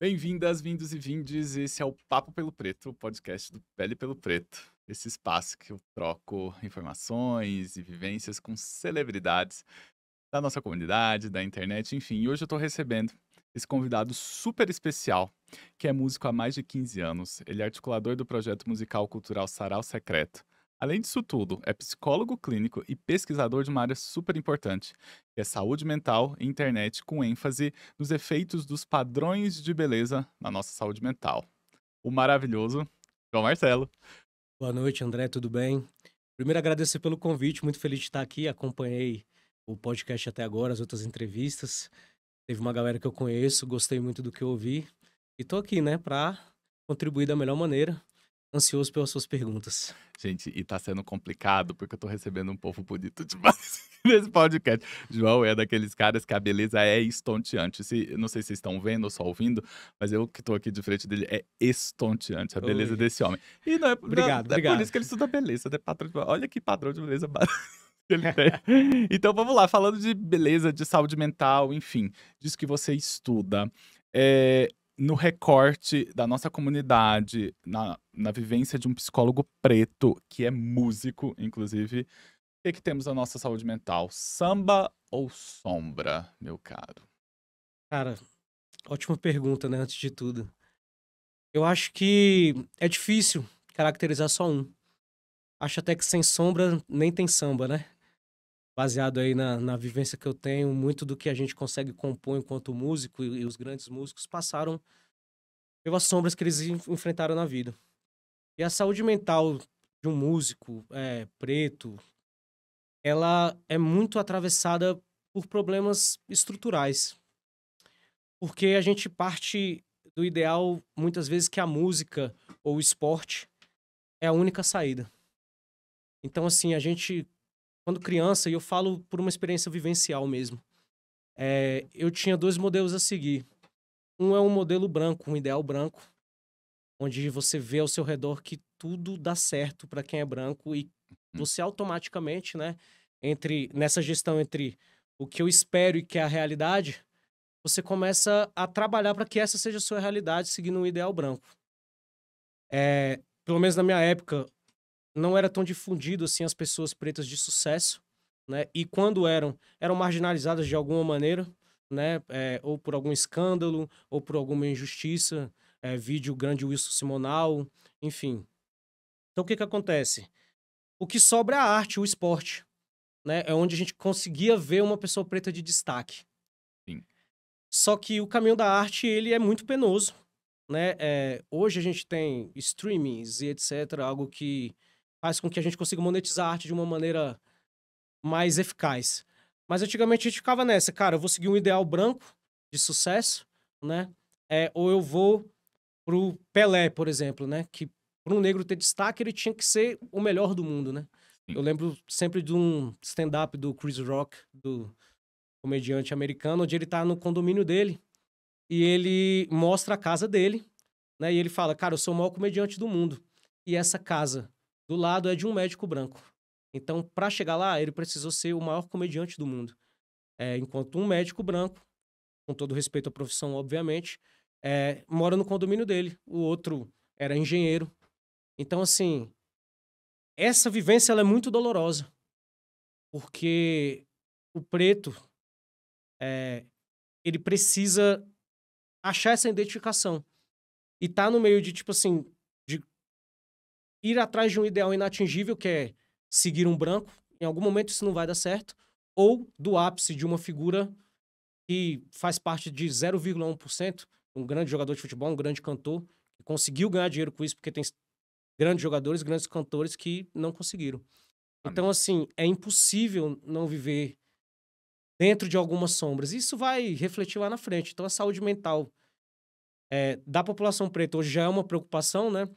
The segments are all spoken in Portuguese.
Bem-vindas, vindos e vindes. Esse é o Papo pelo Preto, o podcast do Pele pelo Preto. Esse espaço que eu troco informações e vivências com celebridades da nossa comunidade, da internet, enfim. E hoje eu tô recebendo esse convidado super especial, que é músico há mais de 15 anos. Ele é articulador do projeto musical cultural Sarau Secreto. Além disso tudo, é psicólogo clínico e pesquisador de uma área super importante, que é saúde mental e internet, com ênfase nos efeitos dos padrões de beleza na nossa saúde mental. O maravilhoso João Marcelo. Boa noite, André, tudo bem? Primeiro, agradecer pelo convite, muito feliz de estar aqui. Acompanhei o podcast até agora, as outras entrevistas. Teve uma galera que eu conheço, gostei muito do que eu ouvi. E tô aqui, né, para contribuir da melhor maneira. Ansioso pelas suas perguntas. Gente, e tá sendo complicado porque eu tô recebendo um povo bonito demais nesse podcast. João é daqueles caras que a beleza é estonteante. Não sei se vocês estão vendo ou só ouvindo, mas eu que tô aqui de frente dele é estonteante a beleza Oi. desse homem. E não é, Obrigado, é por obrigado. isso que ele estuda beleza, né? Olha que padrão de beleza que ele tem. Então vamos lá, falando de beleza, de saúde mental, enfim, disso que você estuda. É, no recorte da nossa comunidade, na vivência de um psicólogo preto, que é músico, inclusive, o que temos na nossa saúde mental? Samba ou sombra, meu caro? Cara, ótima pergunta, né, antes de tudo. Eu acho que é difícil caracterizar só um. Acho até que sem sombra nem tem samba, né? Baseado aí na vivência que eu tenho, muito do que a gente consegue compor enquanto músico e os grandes músicos passaram pelas sombras que eles enfrentaram na vida. E a saúde mental de um músico preto, ela é muito atravessada por problemas estruturais. Porque a gente parte do ideal, muitas vezes, que a música ou o esporte é a única saída. Então, assim, a gente, quando criança, e eu falo por uma experiência vivencial mesmo, eu tinha dois modelos a seguir. Um é um modelo branco, um ideal branco, onde você vê ao seu redor que tudo dá certo para quem é branco e Hum, você automaticamente, né, nessa gestão entre o que eu espero e que é a realidade, você começa a trabalhar para que essa seja a sua realidade, seguindo um ideal branco. Pelo menos na minha época, não era tão difundido assim as pessoas pretas de sucesso, né? E quando eram marginalizadas de alguma maneira, né? Ou por algum escândalo, ou por alguma injustiça, vídeo grande Wilson Simonal, enfim. Então o que que acontece? O que sobra é a arte, o esporte, né? É onde a gente conseguia ver uma pessoa preta de destaque. sim. Só que o caminho da arte, ele é muito penoso, né? Hoje a gente tem streamings e etc, algo que faz com que a gente consiga monetizar a arte de uma maneira mais eficaz. Mas antigamente a gente ficava nessa, cara, eu vou seguir um ideal branco de sucesso, né? Ou eu vou pro Pelé, por exemplo, né? Que para um negro ter destaque, ele tinha que ser o melhor do mundo, né? Eu Sim. lembro sempre de um stand-up do Chris Rock, do comediante americano, onde ele tá no condomínio dele e ele mostra a casa dele, né? E ele fala, cara, eu sou o maior comediante do mundo. E essa casa do lado é de um médico branco. Então, para chegar lá, ele precisou ser o maior comediante do mundo. Enquanto um médico branco, com todo respeito à profissão, obviamente, mora no condomínio dele. O outro era engenheiro. Então, assim, essa vivência ela é muito dolorosa, porque o preto, eh, ele precisa achar essa identificação. E tá no meio de, tipo assim, de ir atrás de um ideal inatingível, que é seguir um branco. Em algum momento isso não vai dar certo. Ou do ápice de uma figura que faz parte de 0,1%, um grande jogador de futebol, um grande cantor, que conseguiu ganhar dinheiro com isso, porque tem grandes jogadores, grandes cantores que não conseguiram. Então, Exatamente. assim, é impossível não viver dentro de algumas sombras. Isso vai refletir lá na frente. Então, a saúde mental da população preta hoje já é uma preocupação, né?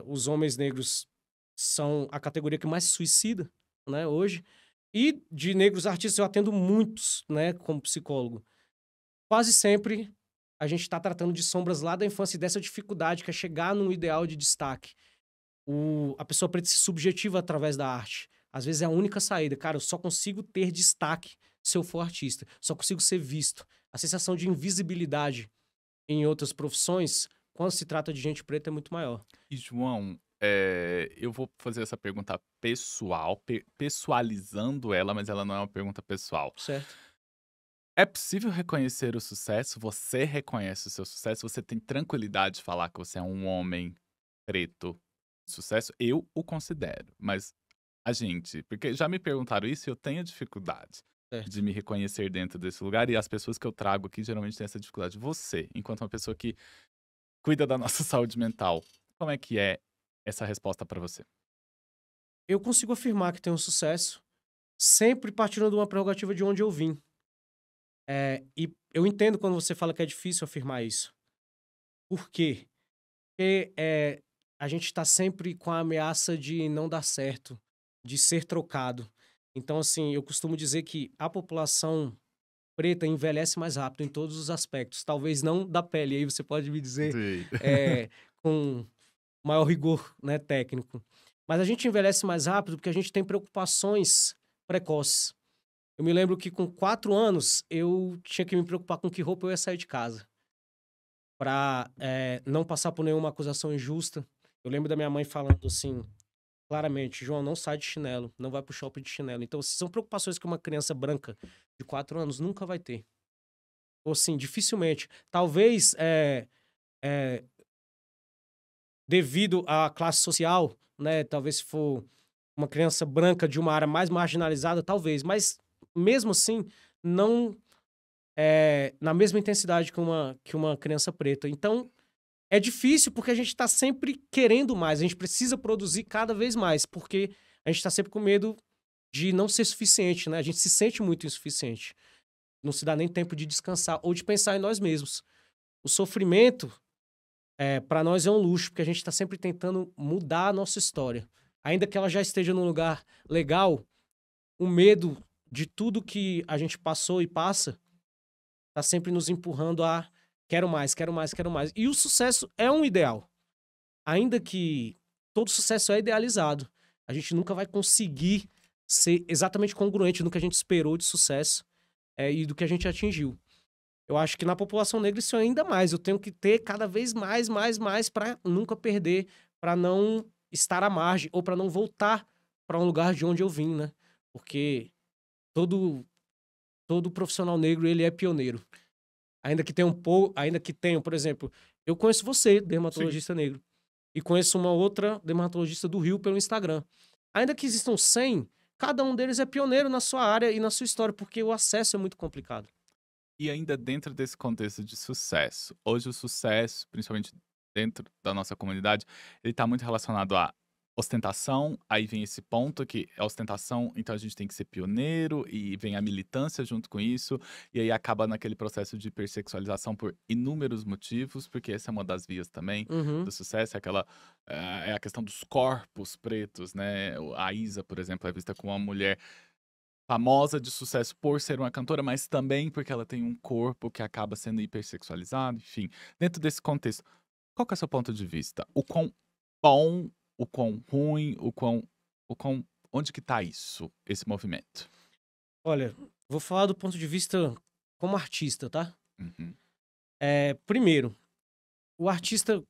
Os homens negros são a categoria que mais se suicida, né, hoje. E de negros artistas eu atendo muitos, né, como psicólogo. Quase sempre a gente está tratando de sombras lá da infância e dessa dificuldade que é chegar num ideal de destaque. A pessoa preta se subjetiva através da arte. Às vezes é a única saída. Cara, eu só consigo ter destaque se eu for artista. Só consigo ser visto. A sensação de invisibilidade em outras profissões, quando se trata de gente preta, é muito maior. E, João, eu vou fazer essa pergunta pessoal, pessoalizando ela, mas ela não é uma pergunta pessoal. Certo? É possível reconhecer o sucesso? Você reconhece o seu sucesso? Você tem tranquilidade de falar que você é um homem preto de sucesso? Eu o considero, mas a gente, porque já me perguntaram isso e eu tenho dificuldade Certo. de me reconhecer dentro desse lugar e as pessoas que eu trago aqui geralmente têm essa dificuldade. Você, enquanto uma pessoa que cuida da nossa saúde mental, como é que é essa resposta pra você? Eu consigo afirmar que tenho sucesso, sempre partindo de uma prerrogativa de onde eu vim. E eu entendo quando você fala que é difícil afirmar isso. Por quê? Porque a gente está sempre com a ameaça de não dar certo, de ser trocado. Então, assim, eu costumo dizer que a população preta envelhece mais rápido em todos os aspectos. Talvez não da pele, aí você pode me dizer Sim. com maior rigor, né, técnico. Mas a gente envelhece mais rápido porque a gente tem preocupações precoces. Eu me lembro que com 4 anos eu tinha que me preocupar com que roupa eu ia sair de casa para não passar por nenhuma acusação injusta. Eu lembro da minha mãe falando assim, claramente, João, não sai de chinelo, não vai pro shopping de chinelo. Então, são preocupações que uma criança branca de 4 anos nunca vai ter. Ou assim, dificilmente. Talvez devido à classe social, né? Talvez se for uma criança branca de uma área mais marginalizada, talvez. Mas mesmo assim, não na mesma intensidade que uma criança preta. Então, é difícil porque a gente está sempre querendo mais, a gente precisa produzir cada vez mais, porque a gente está sempre com medo de não ser suficiente, né? A gente se sente muito insuficiente. Não se dá nem tempo de descansar ou de pensar em nós mesmos. O sofrimento, para nós, é um luxo, porque a gente está sempre tentando mudar a nossa história. Ainda que ela já esteja num lugar legal, o medo de tudo que a gente passou e passa tá sempre nos empurrando a quero mais, quero mais, quero mais. E o sucesso é um ideal. Ainda que todo sucesso é idealizado, a gente nunca vai conseguir ser exatamente congruente no que a gente esperou de sucesso e do que a gente atingiu. Eu acho que na população negra isso é ainda mais. Eu tenho que ter cada vez mais, mais, mais para nunca perder, para não estar à margem ou para não voltar para um lugar de onde eu vim, né? Porque todo profissional negro ele é pioneiro. Ainda que tenham, por exemplo, eu conheço você, Sim. dermatologista negro, e conheço uma outra dermatologista do Rio pelo Instagram. Ainda que existam 100, cada um deles é pioneiro na sua área e na sua história, porque o acesso é muito complicado. E ainda dentro desse contexto de sucesso, hoje o sucesso, principalmente dentro da nossa comunidade, ele está muito relacionado à ostentação, aí vem esse ponto que é ostentação, então a gente tem que ser pioneiro, e vem a militância junto com isso, e aí acaba naquele processo de hipersexualização por inúmeros motivos, porque essa é uma das vias também Uhum. do sucesso, é a questão dos corpos pretos, né? A Isa, por exemplo, é vista como uma mulher famosa de sucesso por ser uma cantora, mas também porque ela tem um corpo que acaba sendo hipersexualizado, enfim. Dentro desse contexto, qual que é o seu ponto de vista? O quão bom, o quão ruim, onde que tá isso, esse movimento? Olha, vou falar do ponto de vista como artista, tá? Uhum. Primeiro, o artista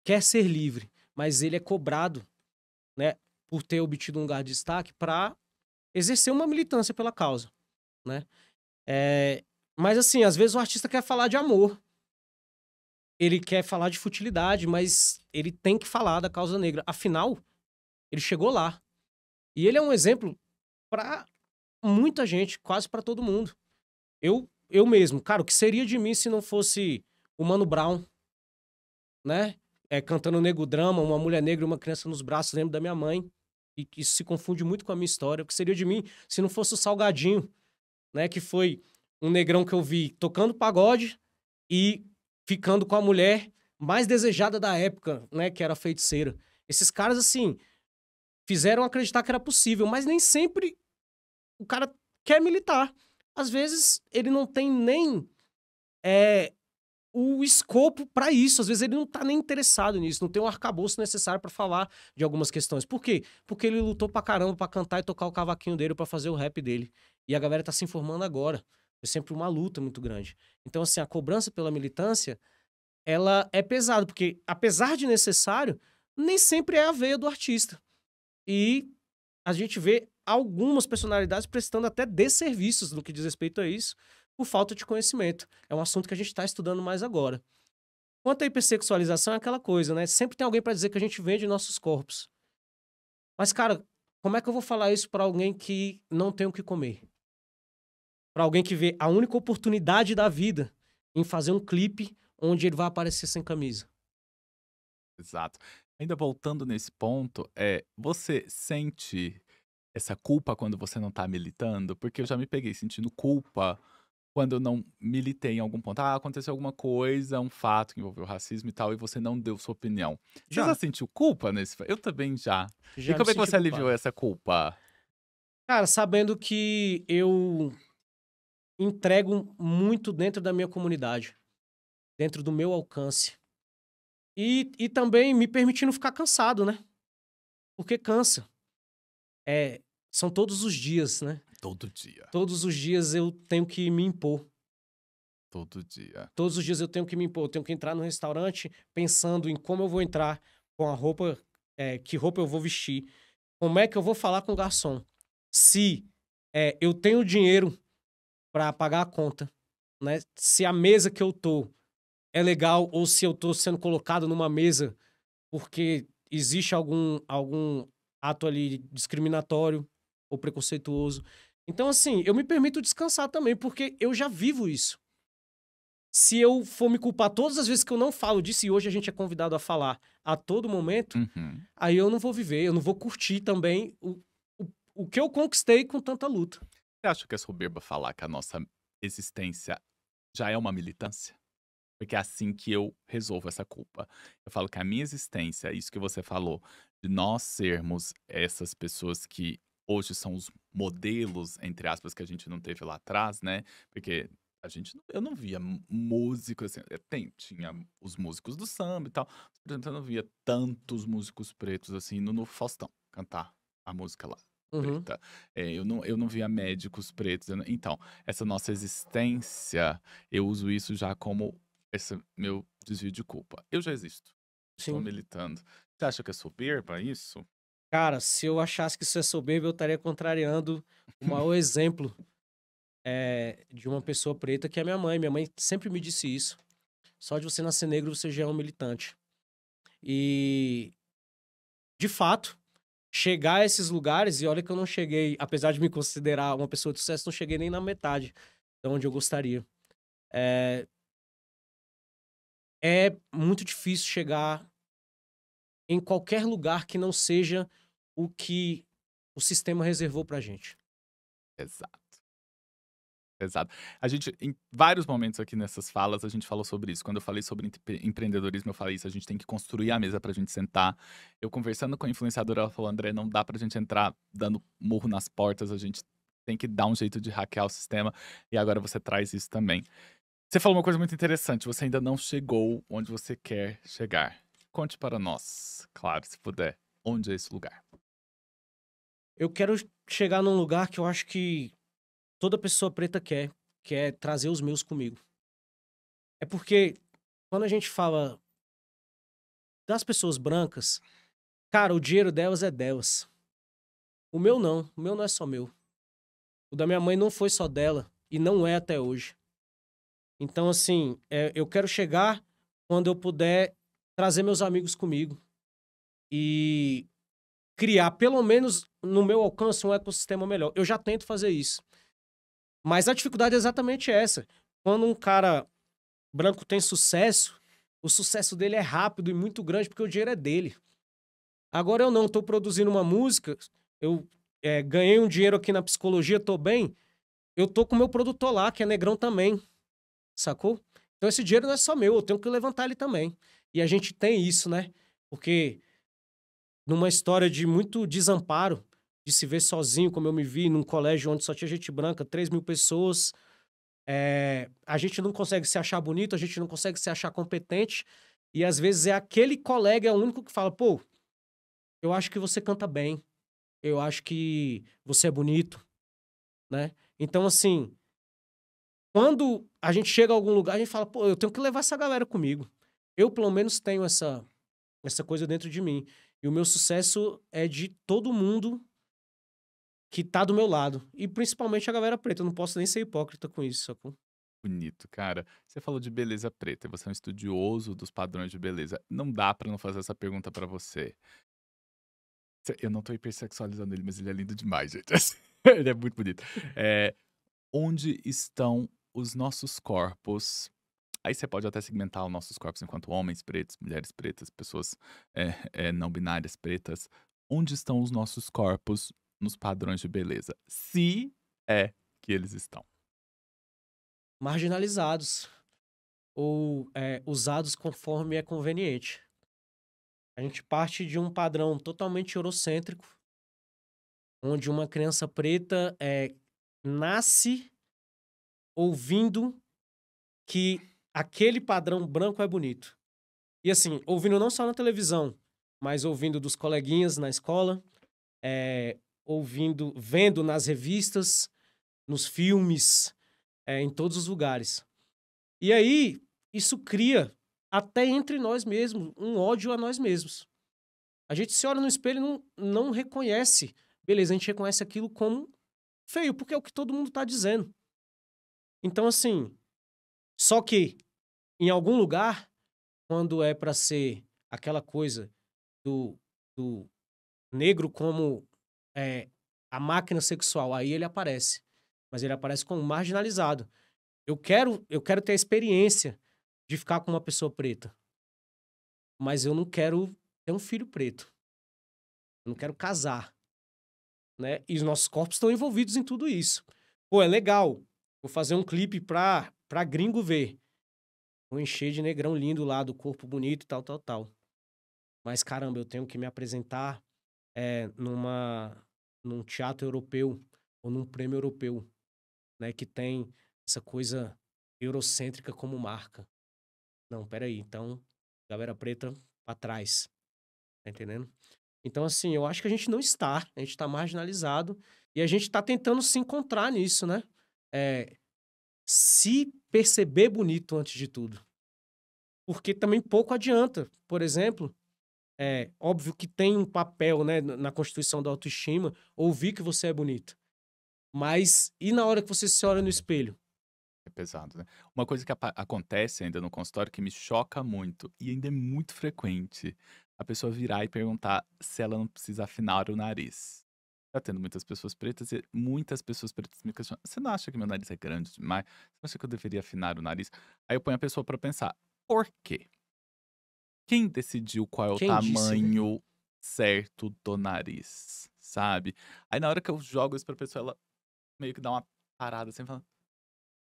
quer ser livre, mas ele é cobrado, né, por ter obtido um lugar de destaque para exercer uma militância pela causa, né? Mas assim, às vezes o artista quer falar de amor, ele quer falar de futilidade, mas ele tem que falar da causa negra. Afinal, ele chegou lá. E ele é um exemplo para muita gente, quase para todo mundo. Eu mesmo, cara, o que seria de mim se não fosse o Mano Brown, né? Cantando Nego Drama, uma mulher negra e uma criança nos braços, lembro da minha mãe. E que isso se confunde muito com a minha história. O que seria de mim se não fosse o Salgadinho, né? Que foi um negrão que eu vi tocando pagode e ficando com a mulher mais desejada da época, né? Que era a feiticeira. Esses caras, assim, fizeram acreditar que era possível, mas nem sempre o cara quer militar. Às vezes ele não tem nem o escopo para isso. Às vezes ele não tá nem interessado nisso, não tem um arcabouço necessário para falar de algumas questões. Por quê? Porque ele lutou pra caramba pra cantar e tocar o cavaquinho dele, pra fazer o rap dele. E a galera tá se informando agora. Foi sempre uma luta muito grande. Então, assim, a cobrança pela militância, ela é pesada, porque apesar de necessário, nem sempre é a veia do artista. E a gente vê algumas personalidades prestando até desserviços no que diz respeito a isso, por falta de conhecimento. É um assunto que a gente está estudando mais agora. Quanto à hipersexualização, é aquela coisa, né? Sempre tem alguém para dizer que a gente vende nossos corpos. Mas, cara, como é que eu vou falar isso para alguém que não tem o que comer? Para alguém que vê a única oportunidade da vida em fazer um clipe onde ele vai aparecer sem camisa. Exato. Ainda voltando nesse ponto, você sente essa culpa quando você não tá militando? Porque eu já me peguei sentindo culpa quando eu não militei em algum ponto. Ah, aconteceu alguma coisa, um fato que envolveu racismo e tal, e você não deu sua opinião. Você já Já, sentiu culpa nesse Eu também já. E já me como é que senti você aliviou culpado. essa culpa? Cara, sabendo que eu entrego muito dentro da minha comunidade, dentro do meu alcance. E também me permitindo ficar cansado, né? Porque cansa. É, são todos os dias, né? Todo dia, Todos os dias eu tenho que me impor. todo dia. Todos os dias eu tenho que me impor. Eu tenho que entrar no restaurante pensando em como eu vou entrar com a roupa, que roupa eu vou vestir. Como é que eu vou falar com o garçom? Se eu tenho dinheiro para pagar a conta, né? Se a mesa que eu tô é legal ou se eu tô sendo colocado numa mesa porque existe algum ato ali discriminatório ou preconceituoso. Então, assim, eu me permito descansar também, porque eu já vivo isso. Se eu for me culpar todas as vezes que eu não falo disso, e hoje a gente é convidado a falar a todo momento, Uhum. aí eu não vou viver, eu não vou curtir também o que eu conquistei com tanta luta. Você acha que é soberba falar que a nossa existência já é uma militância? Porque é assim que eu resolvo essa culpa. Eu falo que a minha existência, isso que você falou, de nós sermos essas pessoas que hoje são os modelos, entre aspas, que a gente não teve lá atrás, né? Porque a gente, eu não via músico, assim, tinha os músicos do samba e tal, mas, por exemplo, eu não via tantos músicos pretos assim no Faustão cantar a música lá. Uhum. Preta. Eu não via médicos pretos. Então, essa nossa existência, eu uso isso já como esse meu desvio de culpa. Eu já existo. Estou Sim. militando. Você acha que é soberba isso? Cara, se eu achasse que isso é soberba, eu estaria contrariando o maior exemplo de uma pessoa preta, que é minha mãe. Minha mãe sempre me disse isso. Só de você nascer negro, você já é um militante. E, de fato, chegar a esses lugares, e olha que eu não cheguei, apesar de me considerar uma pessoa de sucesso, não cheguei nem na metade de onde eu gostaria. É muito difícil chegar em qualquer lugar que não seja o que o sistema reservou pra gente. Exato, exato. A gente, em vários momentos aqui nessas falas, a gente falou sobre isso. Quando eu falei sobre empreendedorismo, eu falei isso. A gente tem que construir a mesa pra gente sentar. Eu conversando com a influenciadora, ela falou: André, não dá pra gente entrar dando murro nas portas. A gente tem que dar um jeito de hackear o sistema. E agora você traz isso também. Você falou uma coisa muito interessante. Você ainda não chegou onde você quer chegar. Conte para nós, claro, se puder, onde é esse lugar? Eu quero chegar num lugar que eu acho que toda pessoa preta quer, que é trazer os meus comigo. É porque quando a gente fala das pessoas brancas, cara, o dinheiro delas é delas. O meu não é só meu. O da minha mãe não foi só dela e não é até hoje. Então, assim, eu quero chegar quando eu puder trazer meus amigos comigo e criar, pelo menos no meu alcance, um ecossistema melhor. Eu já tento fazer isso. Mas a dificuldade é exatamente essa. Quando um cara branco tem sucesso, o sucesso dele é rápido e muito grande porque o dinheiro é dele. Agora eu não, tô produzindo uma música, eu ganhei um dinheiro aqui na psicologia, tô bem, eu tô com o meu produtor lá, que é negrão também, sacou? Então esse dinheiro não é só meu, eu tenho que levantar ele também. E a gente tem isso, né? Porque numa história de muito desamparo, de se ver sozinho, como eu me vi, num colégio onde só tinha gente branca, 3.000 pessoas, a gente não consegue se achar bonito, a gente não consegue se achar competente, e às vezes é aquele colega, é o único que fala, pô, eu acho que você canta bem, eu acho que você é bonito, né? Então, assim, quando a gente chega a algum lugar, a gente fala, pô, eu tenho que levar essa galera comigo. Eu, pelo menos, tenho essa coisa dentro de mim. E o meu sucesso é de todo mundo que tá do meu lado. E principalmente a galera preta. Eu não posso nem ser hipócrita com isso, sacou? Bonito, cara. Você falou de beleza preta, você é um estudioso dos padrões de beleza. Não dá pra não fazer essa pergunta pra você. Eu não tô hipersexualizando ele, mas ele é lindo demais, gente. Ele é muito bonito. Onde estão os nossos corpos? Aí você pode até segmentar os nossos corpos enquanto homens pretos, mulheres pretas, pessoas não binárias pretas. Onde estão os nossos corpos nos padrões de beleza? Se é que eles estão. Marginalizados. Ou usados conforme é conveniente. A gente parte de um padrão totalmente eurocêntrico, onde uma criança preta nasce ouvindo que aquele padrão branco é bonito. E assim, ouvindo não só na televisão, mas ouvindo dos coleguinhas na escola, ouvindo, vendo nas revistas, nos filmes, em todos os lugares. E aí, isso cria, até entre nós mesmos, um ódio a nós mesmos. A gente se olha no espelho e não reconhece. Beleza, a gente reconhece aquilo como feio, porque é o que todo mundo tá dizendo. Então, assim, só que, em algum lugar, quando é pra ser aquela coisa do negro como a máquina sexual, aí ele aparece. Mas ele aparece como marginalizado. Eu quero ter a experiência de ficar com uma pessoa preta. Mas eu não quero ter um filho preto. Eu não quero casar, né? E os nossos corpos estão envolvidos em tudo isso. Pô, é legal. Vou fazer um clipe pra gringo ver. Vou encher de negrão lindo lá, do corpo bonito e tal, tal, tal. Mas, caramba, eu tenho que me apresentar num teatro europeu ou num prêmio europeu, né? Que tem essa coisa eurocêntrica como marca. Não, peraí. Então, galera preta pra trás. Tá entendendo? Então, assim, eu acho que a gente não está. A gente tá marginalizado. E a gente tá tentando se encontrar nisso, né? Se perceber bonito antes de tudo. Porque também pouco adianta. Por exemplo, óbvio que tem um papel, né, na constituição da autoestima, ouvir que você é bonito. Mas e na hora que você se olha no espelho? É pesado, né? Uma coisa que acontece ainda no consultório que me choca muito, e ainda é muito frequente, a pessoa virar e perguntar se ela não precisa afinar o nariz. Tá tendo muitas pessoas pretas e muitas pessoas pretas me questionam: "Você não acha que meu nariz é grande demais? Você acha que eu deveria afinar o nariz?" Aí eu ponho a pessoa pra pensar: por quê? Quem decidiu qual é o Quem disse, né? tamanho certo do nariz, sabe? Aí na hora que eu jogo isso pra pessoa, ela meio que dá uma parada assim, fala: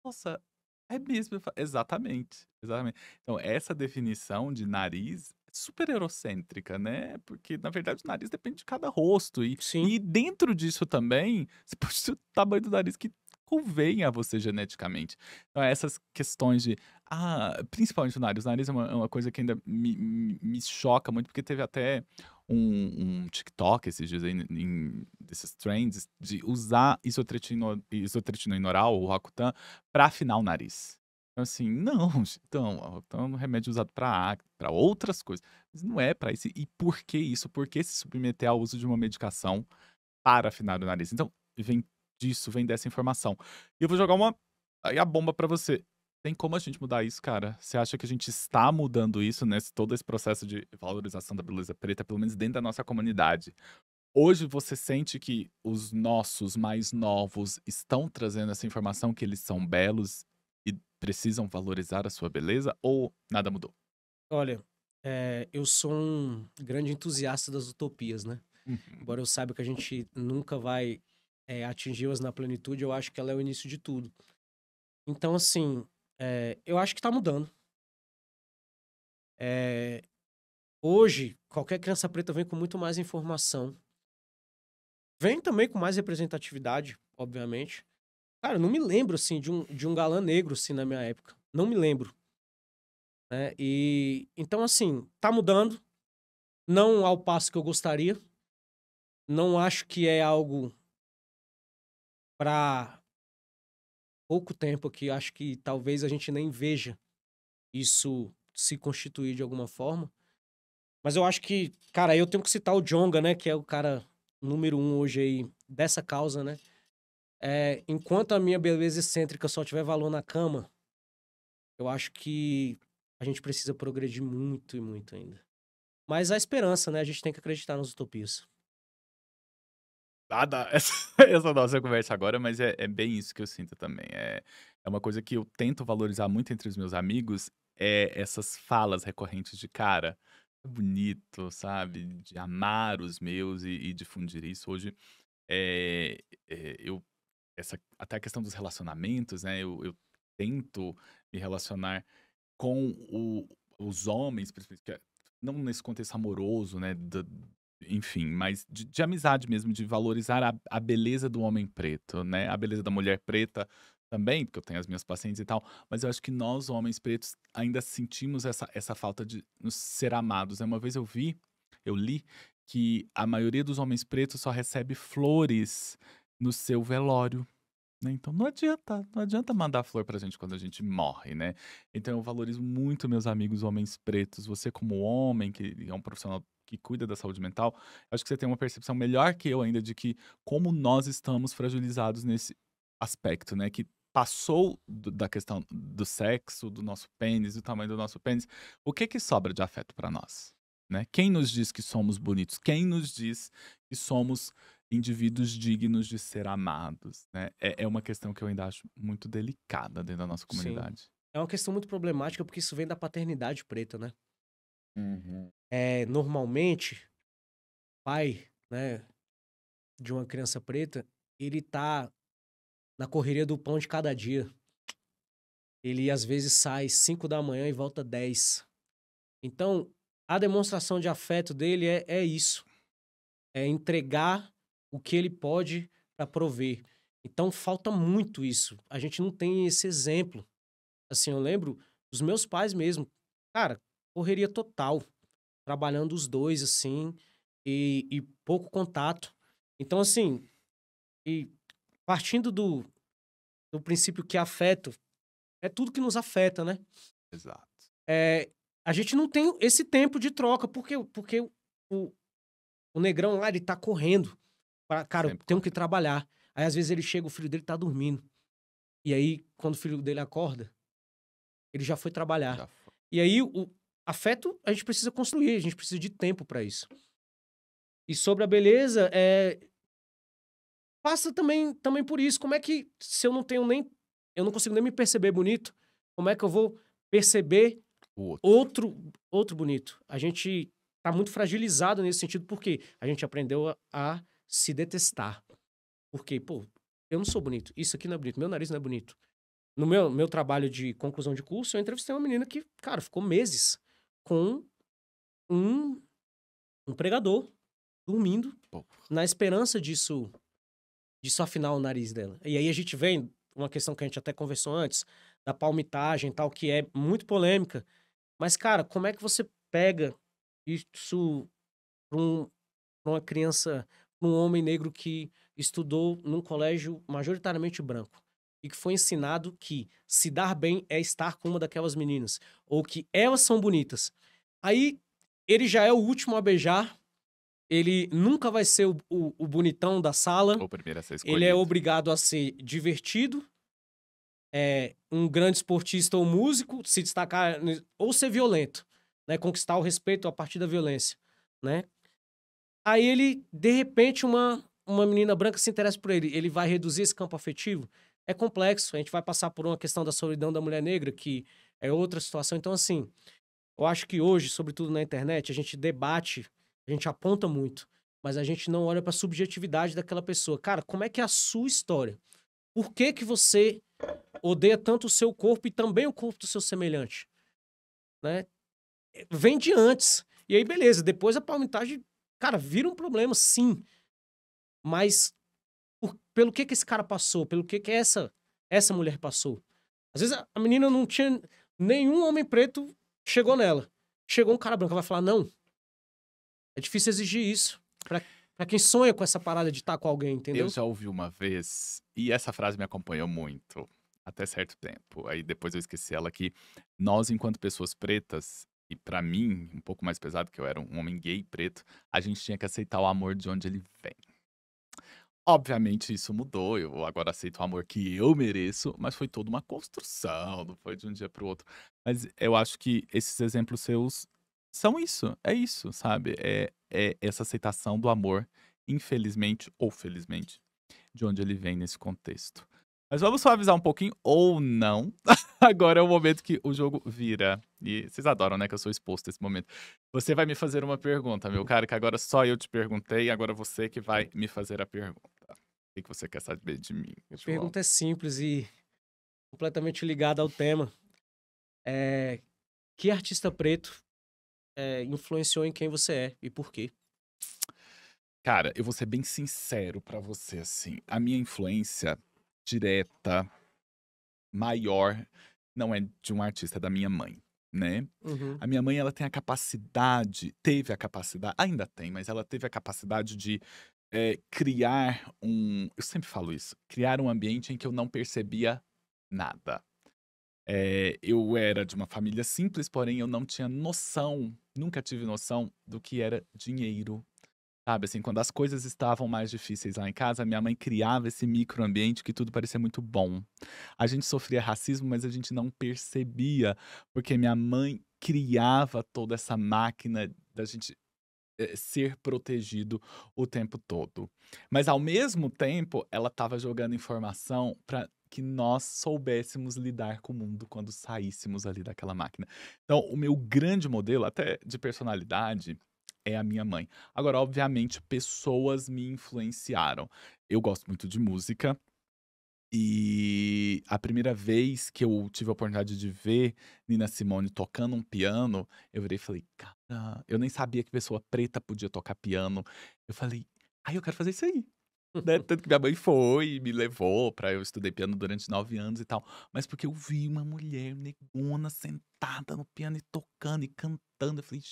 "Nossa, é mesmo", exatamente, exatamente. Então essa definição de nariz é super eurocêntrica, né, porque na verdade o nariz depende de cada rosto Sim, e dentro disso também, você pode ter o tamanho do nariz que convém a você geneticamente. Então essas questões de principalmente o nariz é uma coisa que ainda me choca muito, porque teve até um TikTok esses dias aí desses trends de usar isotretinoin oral, o Roacutan, pra afinar o nariz. Então assim, não, então é um remédio usado pra acne, pra outras coisas, mas não é pra isso. E por que isso? Por que se submeter ao uso de uma medicação para afinar o nariz? Então, vem disso, vem dessa informação. E eu vou jogar a bomba pra você. Tem como a gente mudar isso, cara? Você acha que a gente está mudando isso nesse todo esse processo de valorização da beleza preta, pelo menos dentro da nossa comunidade? Hoje você sente que os nossos mais novos estão trazendo essa informação que eles são belos e precisam valorizar a sua beleza ou nada mudou? olha, eu sou um grande entusiasta das utopias, né? Uhum. Embora eu saiba que a gente nunca vai atingi-las na plenitude, eu acho que ela é o início de tudo. Então, assim, eu acho que tá mudando. Eh, Hoje, qualquer criança preta vem com muito mais informação. Vem também com mais representatividade, obviamente. Cara, eu não me lembro, assim, de um galã negro, assim, na minha época. Não me lembro, né? E, então, assim, tá mudando. Não ao passo que eu gostaria. Não acho que é algo pra pouco tempo aqui, acho que talvez a gente nem veja isso se constituir de alguma forma. Mas eu acho que, cara, eu tenho que citar o Djonga, né? Que é o cara número 1 hoje aí dessa causa, né? Enquanto a minha beleza excêntrica só tiver valor na cama, eu acho que a gente precisa progredir muito e muito ainda. Mas a esperança, né? A gente tem que acreditar nas utopias. Nada, essa nossa conversa agora, mas é bem isso que eu sinto também. É uma coisa que eu tento valorizar muito entre os meus amigos, é essas falas recorrentes de: "Cara, é bonito", sabe, de amar os meus e difundir isso. Hoje, eu até a questão dos relacionamentos, né, eu tento me relacionar com os homens, principalmente, não nesse contexto amoroso, né, enfim, mas de amizade mesmo, de valorizar a beleza do homem preto, né, a beleza da mulher preta também, porque eu tenho as minhas pacientes e tal, mas eu acho que nós, homens pretos, ainda sentimos essa falta de nos ser amados, né. Uma vez eu li que a maioria dos homens pretos só recebe flores no seu velório. Né, então não adianta mandar flor pra gente quando a gente morre, né. Então eu valorizo muito meus amigos homens pretos, você como homem que é um profissional que cuida da saúde mental, acho que você tem uma percepção melhor que eu ainda de que como nós estamos fragilizados nesse aspecto, né, que passou da questão do sexo, do nosso pênis, do tamanho do nosso pênis, o que que sobra de afeto pra nós, né? Quem nos diz que somos bonitos? Quem nos diz que somos indivíduos dignos de ser amados, né? É uma questão que eu ainda acho muito delicada dentro da nossa Sim. comunidade. É uma questão muito problemática porque isso vem da paternidade preta, né? Uhum. Normalmente, pai, né, de uma criança preta, ele tá na correria do pão de cada dia. Ele às vezes sai 5 da manhã e volta 10. Então, a demonstração de afeto dele é isso. É entregar o que ele pode para prover. Então, falta muito isso. A gente não tem esse exemplo. Assim, eu lembro dos meus pais mesmo. Cara, correria total. Trabalhando os dois, assim, e pouco contato. Então, assim, e partindo do princípio que afeto é tudo que nos afeta, né? Exato. A gente não tem esse tempo de troca, porque o, o negrão lá, ele tá correndo. Cara, eu Sempre tenho que correto. trabalhar. Aí, às vezes, ele chega, o filho dele tá dormindo. E aí, quando o filho dele acorda, ele já foi trabalhar. Já foi. E aí, o afeto, a gente precisa construir, a gente precisa de tempo para isso. E sobre a beleza, passa também por isso. Como é que, se eu não tenho nem. Eu não consigo nem me perceber bonito, como é que eu vou perceber O outro. outro bonito? A gente tá muito fragilizado nesse sentido, porque a gente aprendeu a se detestar. Porque, pô, eu não sou bonito. Isso aqui não é bonito. Meu nariz não é bonito. No meu trabalho de conclusão de curso, eu entrevistei uma menina que, cara, ficou meses com um, um pregador dormindo Pô, na esperança disso afinar o nariz dela. E aí a gente vem uma questão que a gente até conversou antes, da palmitagem e tal, que é muito polêmica. Mas, cara, como é que você pega isso para uma criança, pra um homem negro que estudou num colégio majoritariamente branco e que foi ensinado que se dar bem é estar com uma daquelas meninas, ou que elas são bonitas. Aí ele já é o último a beijar, ele nunca vai ser o bonitão da sala, o primeiro a ser ele é escolhido. obrigado a ser divertido, um grande esportista ou músico, se destacar ou ser violento, né? Conquistar o respeito a partir da violência, né? Aí ele, de repente, uma menina branca se interessa por ele. Ele vai reduzir esse campo afetivo? É complexo. A gente vai passar por uma questão da solidão da mulher negra, que é outra situação. Então, assim, eu acho que hoje, sobretudo na internet, a gente debate, a gente aponta muito, mas a gente não olha para a subjetividade daquela pessoa. Cara, como é que é a sua história? Por que que você odeia tanto o seu corpo e também o corpo do seu semelhante, né? Vem de antes. E aí, beleza, depois a palmitagem, cara, vira um problema, sim. Mas pelo que esse cara passou? Pelo que essa mulher passou? Às vezes a menina não tinha nenhum homem preto chegou nela. Chegou um cara branco, ela vai falar, não. É difícil exigir isso. Pra quem sonha com essa parada de estar com alguém, Eu entendeu? já ouvi uma vez, e essa frase me acompanhou muito. até certo tempo. Aí depois eu esqueci ela que nós, enquanto pessoas pretas, e pra mim, um pouco mais pesado, que eu era um homem gay preto, a gente tinha que aceitar o amor de onde ele vem. Obviamente isso mudou, eu agora aceito o amor que eu mereço, mas foi toda uma construção, não foi de um dia para o outro. Mas eu acho que esses exemplos seus são isso, sabe? É essa aceitação do amor, infelizmente ou felizmente, de onde ele vem nesse contexto. Mas vamos suavizar um pouquinho, ou não. Agora é o momento que o jogo vira. E vocês adoram, né, que eu sou exposto nesse momento. Você vai me fazer uma pergunta, meu cara, que agora só eu te perguntei, agora você que vai me fazer a pergunta. O que você quer saber de mim, A João? pergunta é simples e completamente ligada ao tema. É, que artista preto influenciou em quem você é e por quê? Cara, eu vou ser bem sincero pra você, assim. A minha influência direta, maior, não é de um artista, é da minha mãe, né? Uhum. A minha mãe, ela tem a capacidade, teve a capacidade, ainda tem, mas ela teve a capacidade de criar eu sempre falo isso, criar um ambiente em que eu não percebia nada. Eu era de uma família simples, porém eu não tinha noção, nunca tive noção do que era dinheiro. Sabe, assim, quando as coisas estavam mais difíceis lá em casa, minha mãe criava esse microambiente que tudo parecia muito bom. A gente sofria racismo, mas a gente não percebia, porque minha mãe criava toda essa máquina da gente ser protegido o tempo todo. Mas ao mesmo tempo, ela estava jogando informação para que nós soubéssemos lidar com o mundo quando saíssemos ali daquela máquina. Então, o meu grande modelo, até de personalidade, é a minha mãe. Agora, obviamente, pessoas me influenciaram. Eu gosto muito de música. E a primeira vez que eu tive a oportunidade de ver Nina Simone tocando um piano, eu virei e falei: "Cara", eu nem sabia que pessoa preta podia tocar piano. Eu falei: "Ai, eu quero fazer isso aí", né. Tanto que minha mãe foi e me levou pra eu estudei piano durante 9 anos e tal, mas porque eu vi uma mulher negona sentada no piano e tocando e cantando, eu falei: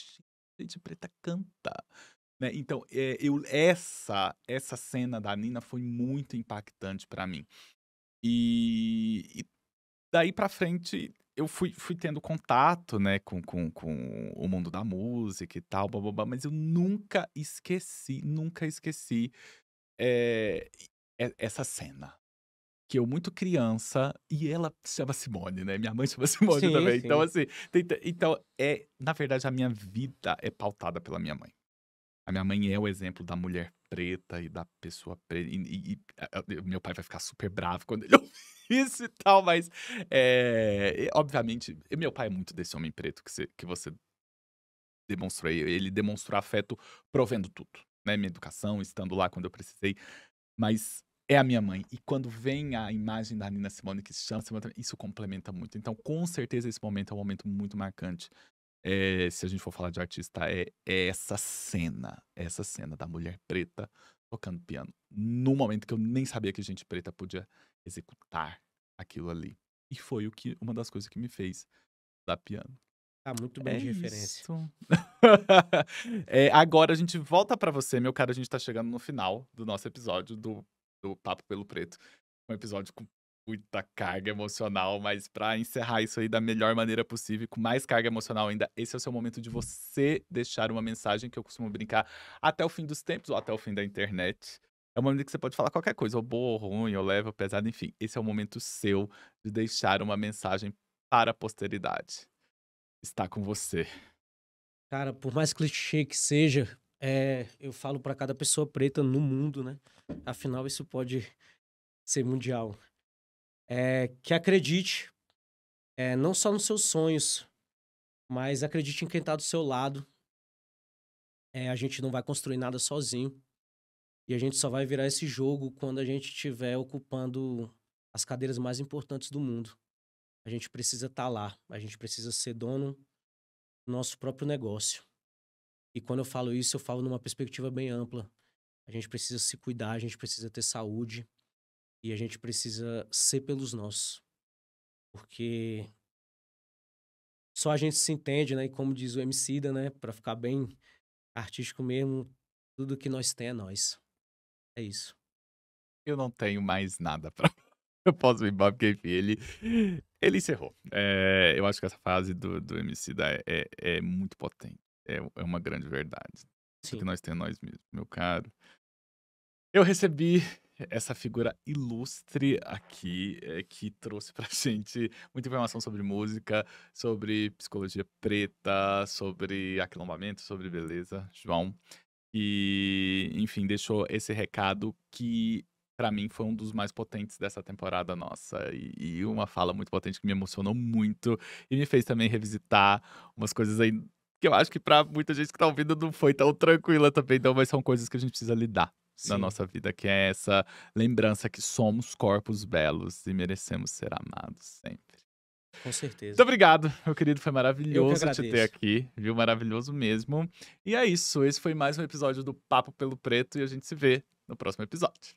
"Gente preta canta", né. Então, essa cena da Nina foi muito impactante pra mim. E daí pra frente eu fui tendo contato, né, com o mundo da música e tal, blá-blá-blá, mas eu nunca esqueci, eh, essa cena. Que eu muito criança e ela se chama Simone, né, minha mãe chama Simone Sim, também, então sim. assim, então, na verdade a minha vida é pautada pela minha mãe. A minha mãe é o exemplo da mulher preta e da pessoa preta meu pai vai ficar super bravo quando ele ouvir isso e tal, mas, obviamente meu pai é muito desse homem preto que você demonstrou aí, ele demonstrou afeto provendo tudo, né, minha educação, estando lá quando eu precisei, mas é a minha mãe. E quando vem a imagem da Nina Simone que se chama Simone também, isso complementa muito. Então, com certeza esse momento é um momento muito marcante. Se a gente for falar de artista, é essa cena da mulher preta tocando piano, num momento que eu nem sabia que gente preta podia executar aquilo ali. E foi uma das coisas que me fez dar piano. Tá muito bem É de referência. isso. Agora a gente volta pra você, meu caro, a gente tá chegando no final do nosso episódio do Papo pelo Preto. Um episódio com muita carga emocional, mas pra encerrar isso aí da melhor maneira possível, com mais carga emocional ainda, esse é o seu momento de você deixar uma mensagem que eu costumo brincar até o fim dos tempos ou até o fim da internet. É o momento que você pode falar qualquer coisa, ou boa, ou ruim, ou leve, ou pesado, enfim. Esse é o momento seu de deixar uma mensagem para a posteridade. Está com você. Cara, por mais clichê que seja, eu falo pra cada pessoa preta no mundo, né? Afinal, isso pode ser mundial. Que acredite, não só nos seus sonhos, mas acredite em quem tá do seu lado. A gente não vai construir nada sozinho. E a gente só vai virar esse jogo quando a gente estiver ocupando as cadeiras mais importantes do mundo. A gente precisa estar lá. A gente precisa ser dono do nosso próprio negócio. E quando eu falo isso, eu falo numa perspectiva bem ampla. A gente precisa se cuidar, a gente precisa ter saúde e a gente precisa ser pelos nossos. Porque só a gente se entende, né? E como diz o Emicida, né? Pra ficar bem artístico mesmo, tudo que nós tem é nós. É isso. Eu não tenho mais nada pra Eu posso ir embora, porque enfim, ele encerrou. Eu acho que essa fase do Emicida é muito potente. É uma grande verdade. Isso que Sim. nós temos nós mesmos, meu caro. Eu recebi essa figura ilustre aqui, que trouxe pra gente muita informação sobre música, sobre psicologia preta, sobre aquilombamento, sobre beleza, João. E, enfim, deixou esse recado que, pra mim, foi um dos mais potentes dessa temporada nossa. E uma fala muito potente que me emocionou muito e me fez também revisitar umas coisas aí que eu acho que pra muita gente que tá ouvindo não foi tão tranquila também, não, mas são coisas que a gente precisa lidar na Sim, nossa vida, que é essa lembrança que somos corpos belos e merecemos ser amados sempre. com Muito certeza. obrigado, meu querido. Foi Eu que maravilhoso te ter agradeço. aqui, viu? Maravilhoso mesmo. E é isso. Esse foi mais um episódio do Papo pelo Preto e a gente se vê no próximo episódio.